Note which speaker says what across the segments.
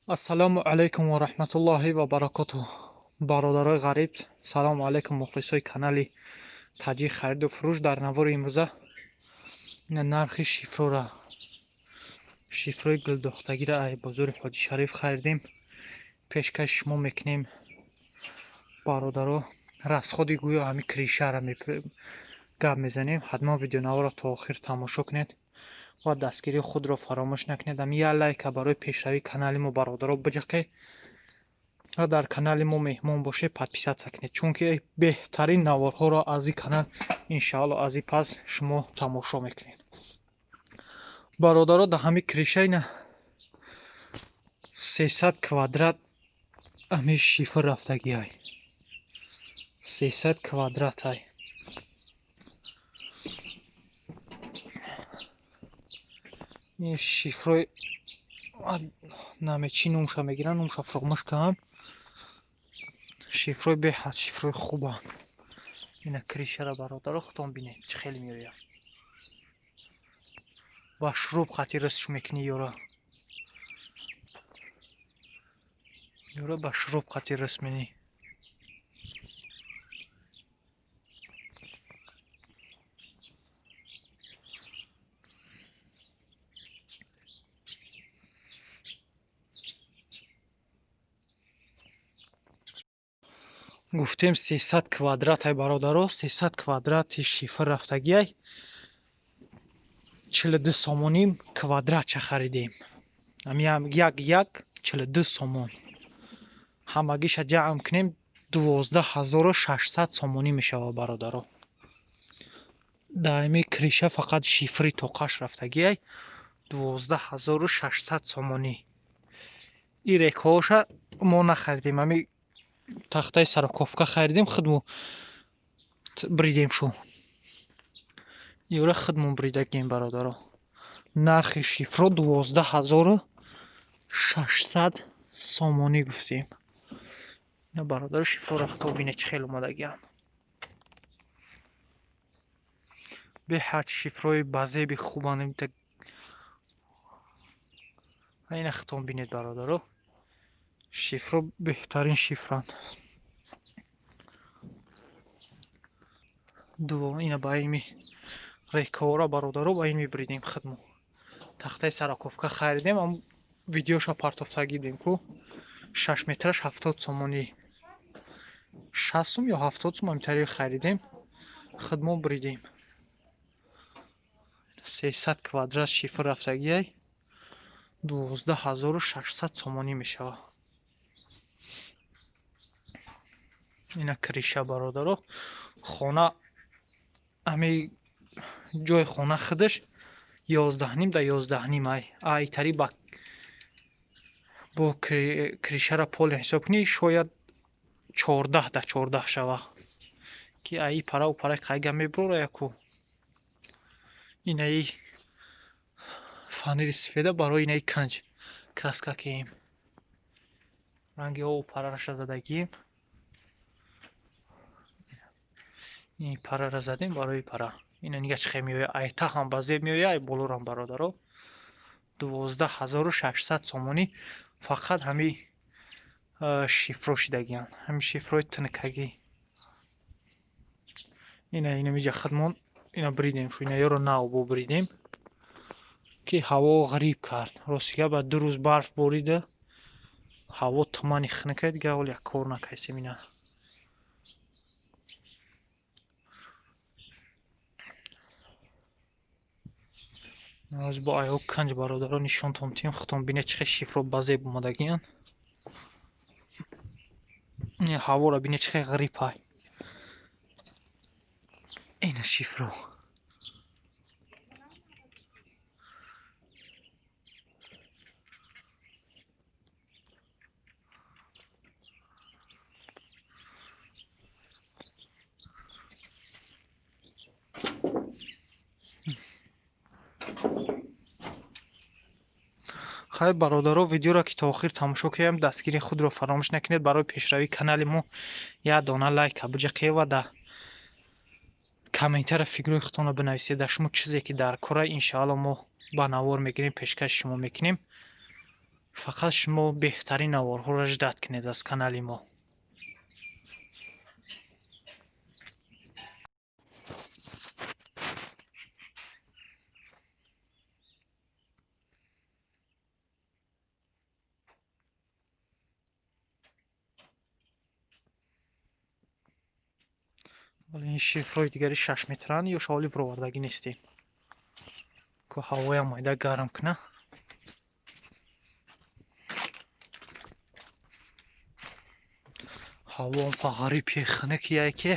Speaker 1: Ассалому алайкум ва рахматуллоҳи ва баракатуҳ. Бародарои ғариб, салому алайкум мухлисои канали таҷи хариду фурӯш. Дар навори имрӯза ина нархи шифрои гулдохтагиро ба зури ҳоҷи шариф харидем. Пешкаши шумо мекунем бародаро, расходи гӯё ҳами кришаро гап мезанем. Ҳатман видеонаворро то охир тамошо кунед ва дастгирии худро фаромӯш накунед. Ҳами я лайка барои пешравии канали мо бародаро биҷақед ва дар канали мо меҳмон бошед, подписатсия кунед, чунки беҳтарин наворҳоро аз ин канал иншоалло аз ин пас шумо тамошо мекунед. Бародаро, дар ҳами криша ина 300 квадрат ҳами шифр рафтагӣ ай. 300 квадрат ай. ин шифрои намечи нумша мегирам, нумша фурӯмӯш кардам. шифрои беҳад шифрои хубам. ина кришаро бародаро худтон бинед чӣ хеле меояд. ба шуруб хати рисш мекунӣ ёро ба шуруб хати рис менӣ. гуфтем 300 квадрат ай бародаро, 300 квадрати шифр рафтагӣ ай. 42 сомоним квадратша харидем. ҳами як 42 сомон. ҳамагиша ҷамъ кунем 12600 сомонӣ мешавад бародаро. дар ҳами криша фақат шифри тоқаш рафтагӣ ай 12600 сомонӣ. ин рекҳаоша мо нахаридем, ҳами тахтаи сарокофка харидем, худмо бридем шу. ёра худмо бридагем бародаро. нархи шифро 12600 сомонӣ гуфтем. ина бародаро шифроро худто бинед чӣ хеле омадагиам. беҳад шифрои базеби хубанд. ина худто бинед бародаро. шифро беҳтарин шифранд. ина ба ими рекҳаора бародаро ба ин мебридем. худмо тахтаи сарокофка харидем, ам видеоша партофтагӣ будем ку 6 метраш 70 сомонӣ. 60 сум ё 70 сум ҳамин харидем, худмо бридем. 300 квадрат шифр рафтагӣ ай 12600 сомонӣ мешавад. ина криша бародаро. хона ҳами ҷои хона худаш 11 да 11 ай. Айтари бо кришара поле ҳисоб кунӣ шояд 14 да 14 шава. Ки аи параву параи қайга меброра яку. инаи фанири сифеда барои инаи канҷ краска кием. ранги ову парараша задагием. ин парара задем барои пара. ина нига чӣ хеле меояд. айта ҳам ба зеб меояд, ай болорам бародаро. 12600 сомонӣ фақат ҳами шифро шидагиам. ҳами шифрои тинкагӣ. ина миҷа худмон ина бридем шу. ина ёро нав бо бридем ки ҳаво ғариб кард. ростига ба 2 рӯз барф борида ҳаво тумани хунукай дига ҳол як кор накайсем. ина аз бо айҳо канҷ бародаро нишонтон тем. худтон бинед чӣ хеле шифро ба зеб омадагианд. ҳавора бинед чӣ хеле ғариб ай. ина шифро. хайр бародаро, видеоро ки то охир тамошо кардем, дастгири худро фаромӯш накунед. барои пешравии канали мо як дона лайка биҷақед ва дар комментара фикрҳои худтонро бинависед. дар шумо чизе ки дар кора иншоалло мо ба навор мегирем, пешкаши шумо мекунем. фақат шумо беҳтарин наворҳоро ждат кунед аз канали мо. ин шифрҳои дигари 6 метран ё шоли вуровардагӣ нестем ко ҳавоям майда гарм куна. ҳавом фағари пехана кияй ке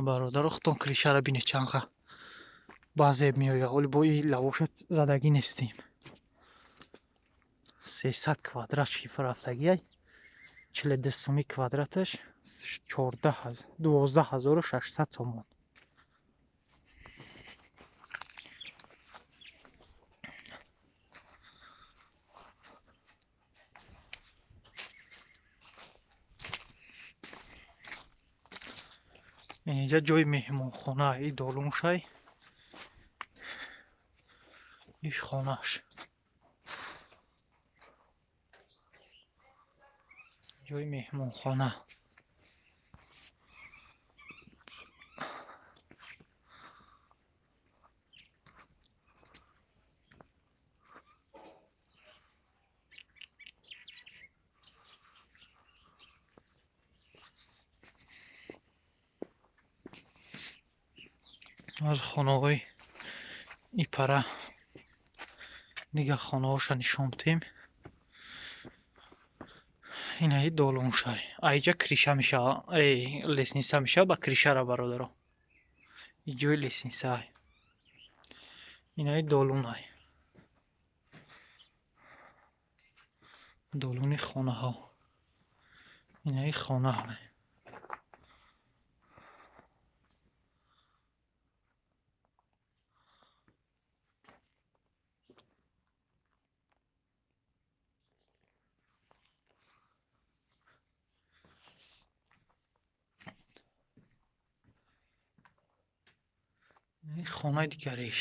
Speaker 1: бародаро хутон кришара бинед чанqa баъзеб меояд, вале бо ин лавоша задагӣ нестем. 300 квадрат шифр рафтагиай 42 сомӣ квадраташ 12600 сомон. инҷа ҷои меҳмонхона и долуншай иш хонаш ҷои меҳмонхона. аз хонаҳои ипара дигар хонаҳоша нишон дем. инаи долуншай айҷа криша мешавад, лестница мешавад ба кришара бародаро. иҷои лестницаай инаи долунай долуни хонаҳо инаи хонаҳай. хонаи дигариш